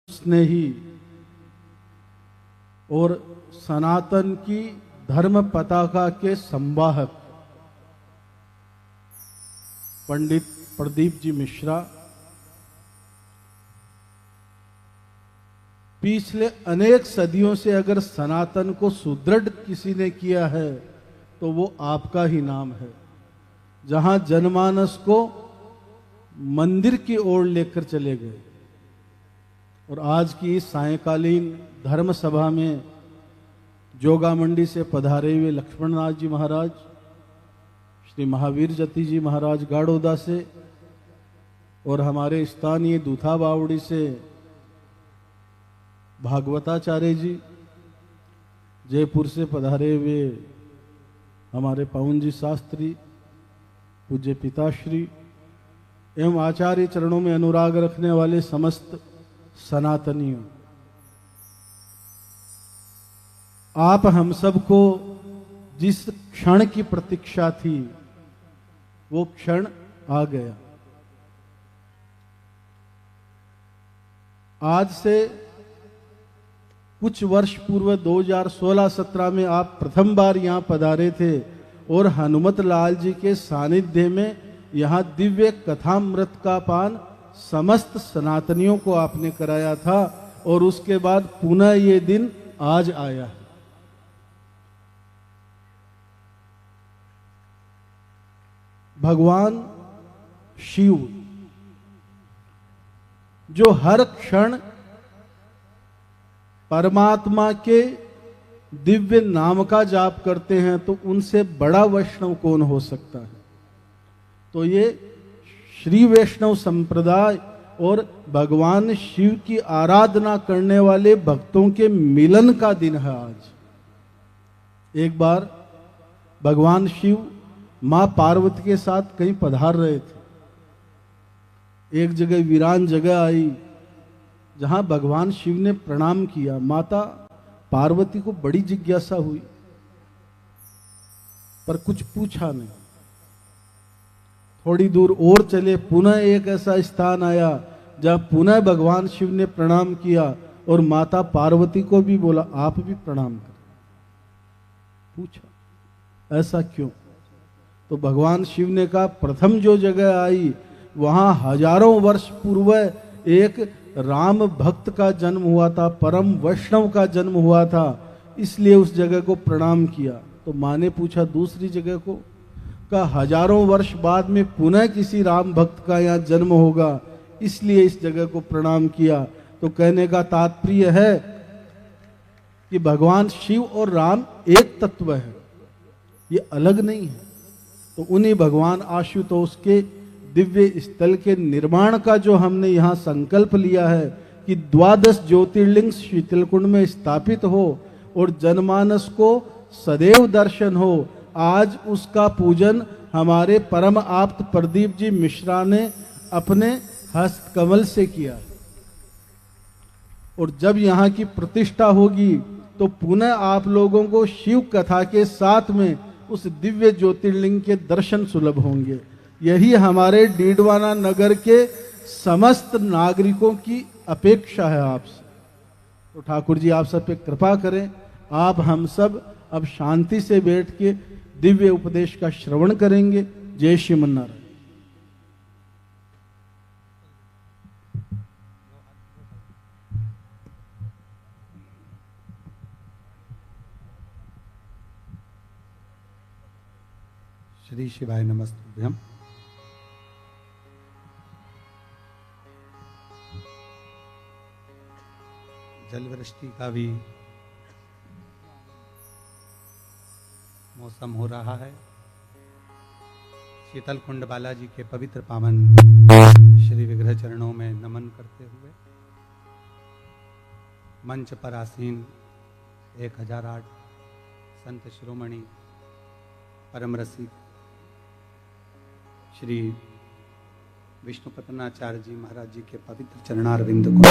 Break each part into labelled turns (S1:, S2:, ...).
S1: स्नेही और सनातन की धर्म पताका के संवाहक पंडित प्रदीप जी मिश्रा पिछले अनेक सदियों से अगर सनातन को सुदृढ़ किसी ने किया है तो वो आपका ही नाम है। जहां जनमानस को मंदिर की ओर लेकर चले गए और आज की इस सायंकालीन धर्म सभा में जोगा मंडी से पधारे हुए लक्ष्मणनाथ जी महाराज, श्री महावीर जति जी महाराज गाड़ोदा से और हमारे स्थानीय दूथा बावड़ी से भागवताचार्य जी, जयपुर से पधारे हुए हमारे पवन जी शास्त्री, पूज्य पिताश्री एवं आचार्य चरणों में अनुराग रखने वाले समस्त सनातनियों, आप हम सबको जिस क्षण की प्रतीक्षा थी वो क्षण आ गया। आज से कुछ वर्ष पूर्व 2016-17 में आप प्रथम बार यहां पधारे थे और हनुमत लाल जी के सानिध्य में यहां दिव्य कथामृत का पान समस्त सनातनियों को आपने कराया था और उसके बाद पुनः ये दिन आज आया है। भगवान शिव जो हर क्षण परमात्मा के दिव्य नाम का जाप करते हैं, तो उनसे बड़ा वैष्णव कौन हो सकता है। तो ये श्री वैष्णव संप्रदाय और भगवान शिव की आराधना करने वाले भक्तों के मिलन का दिन है आज। एक बार भगवान शिव मां पार्वती के साथ कहीं पधार रहे थे। एक जगह वीरान जगह आई जहां भगवान शिव ने प्रणाम किया। माता पार्वती को बड़ी जिज्ञासा हुई पर कुछ पूछा नहीं। थोड़ी दूर और चले, पुनः एक ऐसा स्थान आया जहां पुनः भगवान शिव ने प्रणाम किया और माता पार्वती को भी बोला आप भी प्रणाम करें। पूछा ऐसा क्यों? तो भगवान शिव ने कहा प्रथम जो जगह आई वहां हजारों वर्ष पूर्व एक राम भक्त का जन्म हुआ था, परम वैष्णव का जन्म हुआ था, इसलिए उस जगह को प्रणाम किया। तो मां ने पूछा दूसरी जगह को? का हजारों वर्ष बाद में पुनः किसी राम भक्त का यहाँ जन्म होगा, इसलिए इस जगह को प्रणाम किया। तो कहने का तात्पर्य है कि भगवान शिव और राम एक तत्व है, ये अलग नहीं है। तो उन्हीं भगवान आशुतोष के दिव्य स्थल के निर्माण का जो हमने यहाँ संकल्प लिया है कि 12 ज्योतिर्लिंग शीतलकुंड में स्थापित हो और जनमानस को सदैव दर्शन हो, आज उसका पूजन हमारे परम आप्त प्रदीप जी मिश्रा ने अपने हस्त कमल से किया। और जब यहाँ की प्रतिष्ठा होगी तो पुनः आप लोगों को शिव कथा के साथ में उस दिव्य ज्योतिर्लिंग के दर्शन सुलभ होंगे। यही हमारे डीडवाना नगर के समस्त नागरिकों की अपेक्षा है आपसे। तो ठाकुर जी आप सब पे कृपा करें। आप हम सब अब शांति से बैठ के दिव्य उपदेश का श्रवण करेंगे। जय श्रीमन्नारायण।
S2: श्री शिवाय नमस्तुभ्यम। जल वृष्टि का भी मौसम हो रहा है। शीतलकुंड बालाजी के पवित्र पावन श्री विग्रह चरणों में नमन करते हुए मंच पर आसीन 1008 संत शिरोमणि परम रसिक श्री विष्णुपतनाचार्य जी महाराज जी के पवित्र चरणारविंद को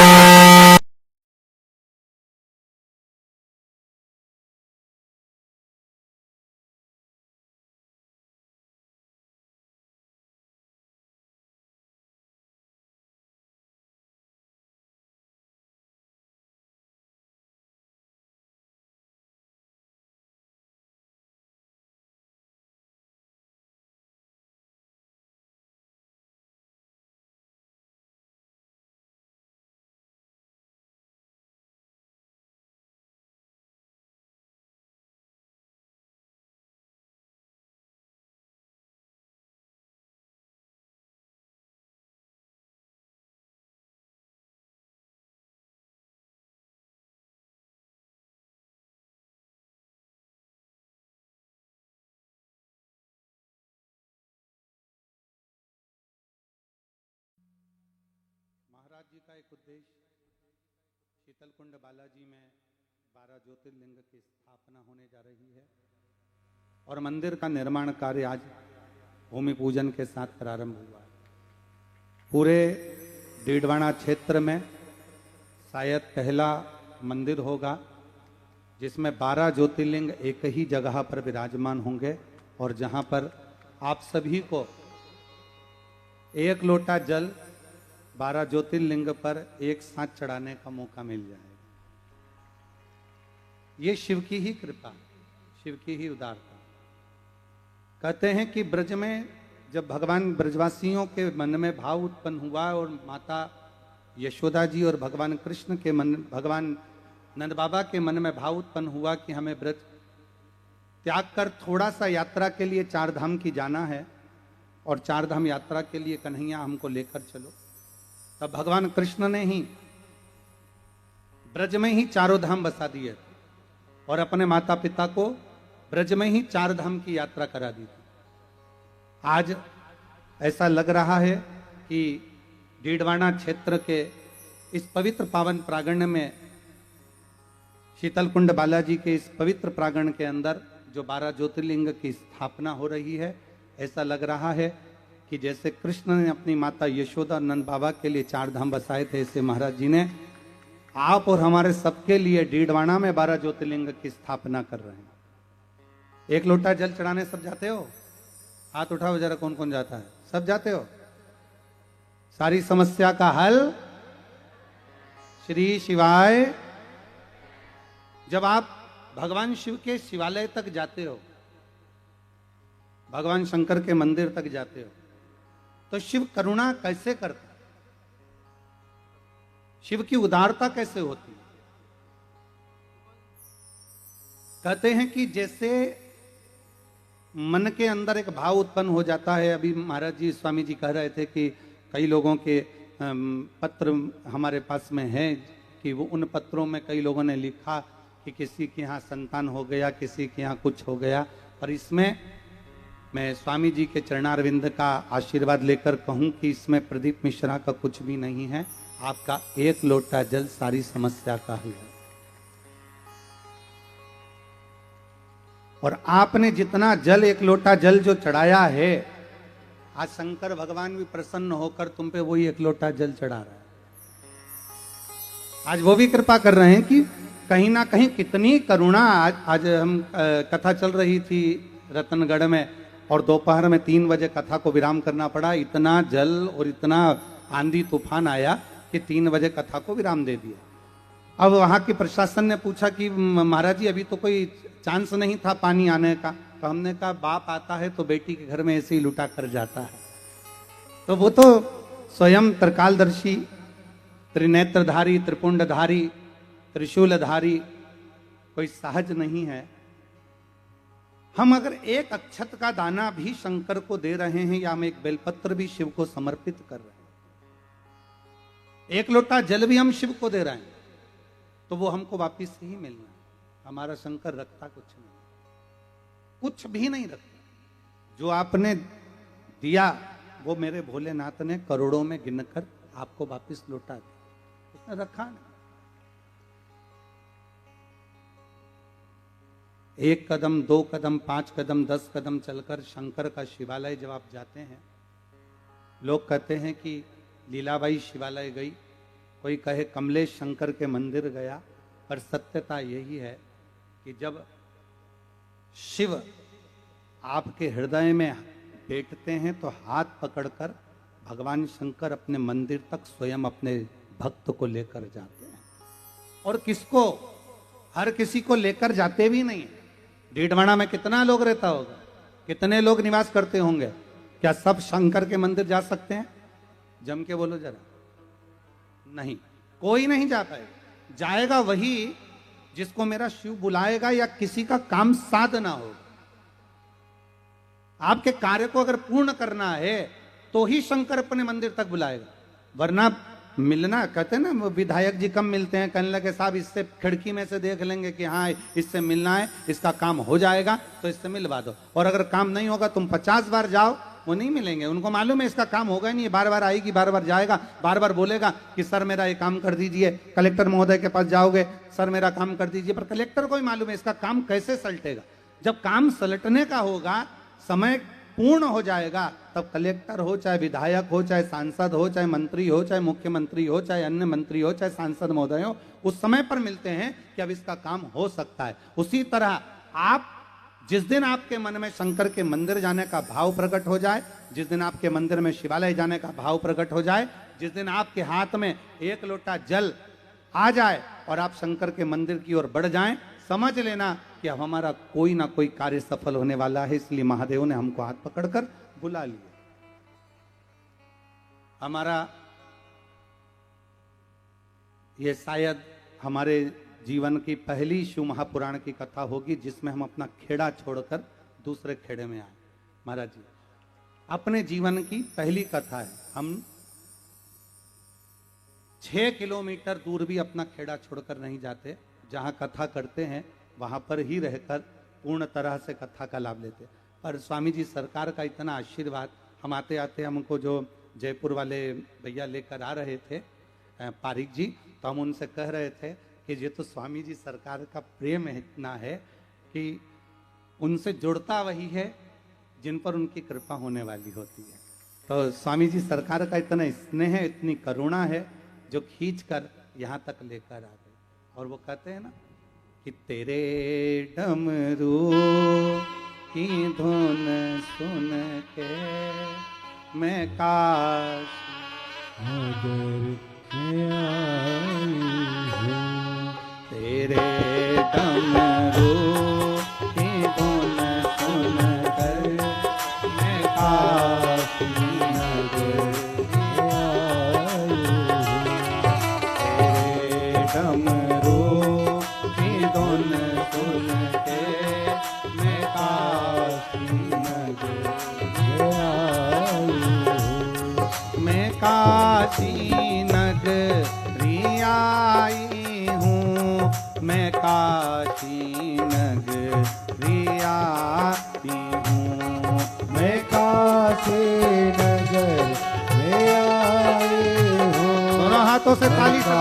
S2: जी का एक उद्देश्य शीतलकुंड बालाजी में 12 ज्योतिर्लिंग की स्थापना होने जा रही है और मंदिर का निर्माण कार्य आज भूमि पूजन के साथ प्रारंभ हुआ है। पूरे डीडवाना क्षेत्र में शायद पहला मंदिर होगा जिसमें 12 ज्योतिर्लिंग एक ही जगह पर विराजमान होंगे और जहां पर आप सभी को एक लोटा जल 12 ज्योतिर्लिंग पर एक साथ चढ़ाने का मौका मिल जाएगा। ये शिव की ही कृपा, शिव की ही उदारता। कहते हैं कि ब्रज में जब भगवान ब्रजवासियों के मन में भाव उत्पन्न हुआ और माता यशोदा जी और भगवान कृष्ण के मन, भगवान नंद बाबा के मन में भाव उत्पन्न हुआ कि हमें ब्रज त्याग कर थोड़ा सा यात्रा के लिए 4 धाम की जाना है और 4 धाम यात्रा के लिए कन्हैया हमको लेकर चलो। तब भगवान कृष्ण ने ही ब्रज में ही 4 धाम बसा दिए और अपने माता पिता को ब्रज में ही 4 धाम की यात्रा करा दी थी। आज ऐसा लग रहा है कि डीडवाना क्षेत्र के इस पवित्र पावन प्रांगण में, शीतलकुंड बालाजी के इस पवित्र प्रांगण के अंदर जो 12 ज्योतिर्लिंग की स्थापना हो रही है, ऐसा लग रहा है कि जैसे कृष्ण ने अपनी माता यशोदा नंद बाबा के लिए 4 धाम बसाए थे, ऐसे महाराज जी ने आप और हमारे सबके लिए डीडवाना में 12 ज्योतिर्लिंग की स्थापना कर रहे हैं। एक लोटा जल चढ़ाने सब जाते हो? हाथ उठाओ जरा, कौन कौन जाता है? सब जाते हो? सारी समस्या का हल श्री शिवाय। जब आप भगवान शिव के शिवालय तक जाते हो, भगवान शंकर के मंदिर तक जाते हो, तो शिव करुणा कैसे करता है? शिव की उदारता कैसे होती है? कहते हैं कि जैसे मन के अंदर एक भाव उत्पन्न हो जाता है। अभी महाराज जी, स्वामी जी कह रहे थे कि कई लोगों के पत्र हमारे पास में हैं कि वो उन पत्रों में कई लोगों ने लिखा कि किसी के यहाँ संतान हो गया, किसी के यहाँ कुछ हो गया। पर इसमें मैं स्वामी जी के चरणारविंद का आशीर्वाद लेकर कहूं कि इसमें प्रदीप मिश्रा का कुछ भी नहीं है। आपका एक लोटा जल सारी समस्या का हल है। और आपने जितना जल, एक लोटा जल जो चढ़ाया है, आज शंकर भगवान भी प्रसन्न होकर तुम पे वही एक लोटा जल चढ़ा रहा है। आज वो भी कृपा कर रहे हैं कि कहीं ना कहीं कितनी करुणा। आज हम कथा चल रही थी रतनगढ़ में और दोपहर में 3 बजे कथा को विराम करना पड़ा। इतना जल और इतना आंधी तूफान आया कि 3 बजे कथा को विराम दे दिया। अब वहां के प्रशासन ने पूछा कि महाराज जी अभी तो कोई चांस नहीं था पानी आने का। तो हमने कहा बाप आता है तो बेटी के घर में ऐसे ही लुटा कर जाता है। तो वो तो स्वयं त्रिकालदर्शी, त्रिनेत्रधारी, त्रिपुंडधारी, त्रिशूलधारी कोई सहज नहीं है। हम अगर एक अक्षत का दाना भी शंकर को दे रहे हैं या हम एक बेलपत्र भी शिव को समर्पित कर रहे हैं, एक लोटा जल भी हम शिव को दे रहे हैं, तो वो हमको वापिस ही मिलना है। हमारा शंकर रखता कुछ नहीं, कुछ भी नहीं रखता। जो आपने दिया वो मेरे भोलेनाथ ने करोड़ों में गिनकर आपको वापिस लौटा दिया, उसने रखा नहीं। 1 कदम, 2 कदम, 5 कदम, 10 कदम चलकर शंकर का शिवालय जब आप जाते हैं, लोग कहते हैं कि लीलाबाई शिवालय गई, कोई कहे कमलेश शंकर के मंदिर गया। पर सत्यता यही है कि जब शिव आपके हृदय में बैठते हैं तो हाथ पकड़कर भगवान शंकर अपने मंदिर तक स्वयं अपने भक्त को लेकर जाते हैं। और किसको? हर किसी को लेकर जाते भी नहीं। डीडवाना में कितना लोग रहता होगा, कितने लोग निवास करते होंगे? क्या सब शंकर के मंदिर जा सकते हैं? जम के बोलो जरा। नहीं, कोई नहीं जा पाएगा। जाएगा वही जिसको मेरा शिव बुलाएगा या किसी का काम साधना होगा। आपके कार्य को अगर पूर्ण करना है तो ही शंकर अपने मंदिर तक बुलाएगा, वरना मिलना, कहते हैं ना विधायक जी कम मिलते हैं, कहने लगे साहब इससे खिड़की में से देख लेंगे कि हाँ इससे मिलना है, इसका काम हो जाएगा तो इससे मिलवा दो। और अगर काम नहीं होगा तुम 50 बार जाओ, वो नहीं मिलेंगे। उनको मालूम है इसका काम होगा नहीं, बार बार आएगी, बार बार जाएगा, बार बार बोलेगा कि सर मेरा ये काम कर दीजिए, कलेक्टर महोदय के पास जाओगे, सर मेरा काम कर दीजिए, पर कलेक्टर को ही मालूम है इसका काम कैसे सलटेगा। जब काम सलटने का होगा, समय पूर्ण हो जाएगा, तब कलेक्टर हो, चाहे विधायक हो, चाहे सांसद हो, चाहे मंत्री हो, चाहे मुख्यमंत्री हो, चाहे अन्य मंत्री हो, चाहे सांसद महोदय हो, उस समय पर मिलते हैं कि अब इसका काम हो सकता है। उसी तरह आप जिस दिन आपके मन में शंकर के मंदिर जाने का भाव प्रकट हो जाए, जिस दिन आपके मंदिर में शिवालय जाने का भाव प्रकट हो जाए, जिस दिन आपके हाथ में एक लोटा जल आ जाए और आप शंकर के मंदिर की ओर बढ़ जाएं, समझ लेना कि अब हमारा कोई ना कोई कार्य सफल होने वाला है। इसलिए महादेव ने हमको हाथ पकड़कर बुला लिया। हमारा ये शायद हमारे जीवन की पहली शिव महापुराण की कथा होगी जिसमें हम अपना खेड़ा छोड़कर दूसरे खेड़े में आए। महाराज जी, अपने जीवन की पहली कथा है। हम 6 किलोमीटर दूर भी अपना खेड़ा छोड़कर नहीं जाते, जहां कथा करते हैं वहां पर ही रहकर पूर्ण तरह से कथा का लाभ लेते। पर स्वामी जी सरकार का इतना आशीर्वाद, हम आते आते हमको जो जयपुर वाले भैया लेकर आ रहे थे पारिक जी, तो हम उनसे कह रहे थे कि ये तो स्वामी जी सरकार का प्रेम इतना है कि उनसे जुड़ता वही है जिन पर उनकी कृपा होने वाली होती है। तो स्वामी जी सरकार का इतना स्नेह है, इतनी करुणा है, जो खींच कर यहाँ तक लेकर आ गए। और वो कहते हैं ना कि तेरे डमरू की धुन सुन के मैं काश तेरे डमरू की धुन सुन कर मैं काशी नगर तेरे डमरू की धुन सुन के मैं काशी नगर मैं काशी नगरी आई हूँ, मैं काशी नगरी आई हूँ, मैं काशी नगर में आई हूँ। दोनों हाथों से ताली से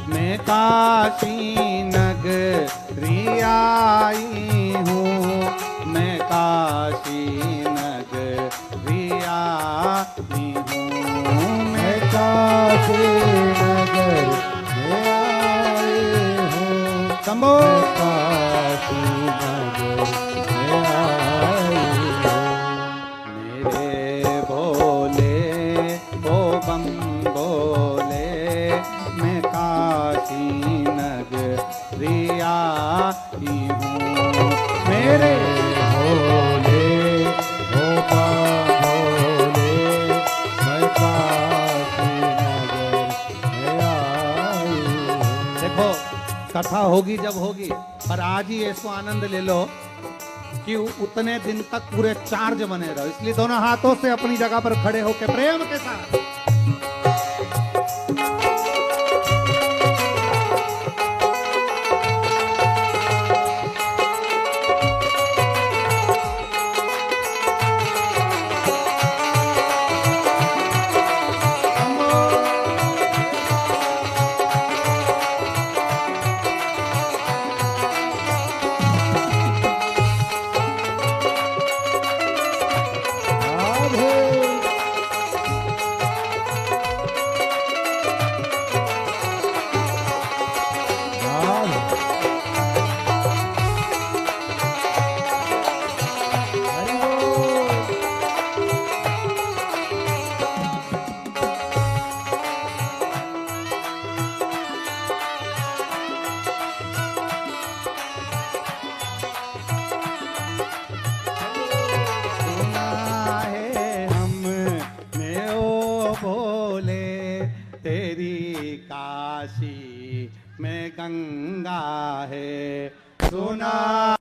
S2: मैं काशी नगरी आई हूँ, मैं काशी नगरी आई हूँ, मैं काशी नगर में आई हूँ, शंभो काशी नगर में आई हूँ। मेरे भोले ओ बम बोले, मैं काशी नगरी आई हूँ, मेरे भोले ओ बम भोले, मैं काशी नगर में आई हूँ। देखो कथा होगी जब होगी, पर आज ही ऐसो आनंद ले लो कि उतने दिन तक पूरे चार्ज बने रहो। इसलिए दोनों हाथों से अपनी जगह पर खड़े होकर प्रेम के साथ काशी में गंगा है, सुना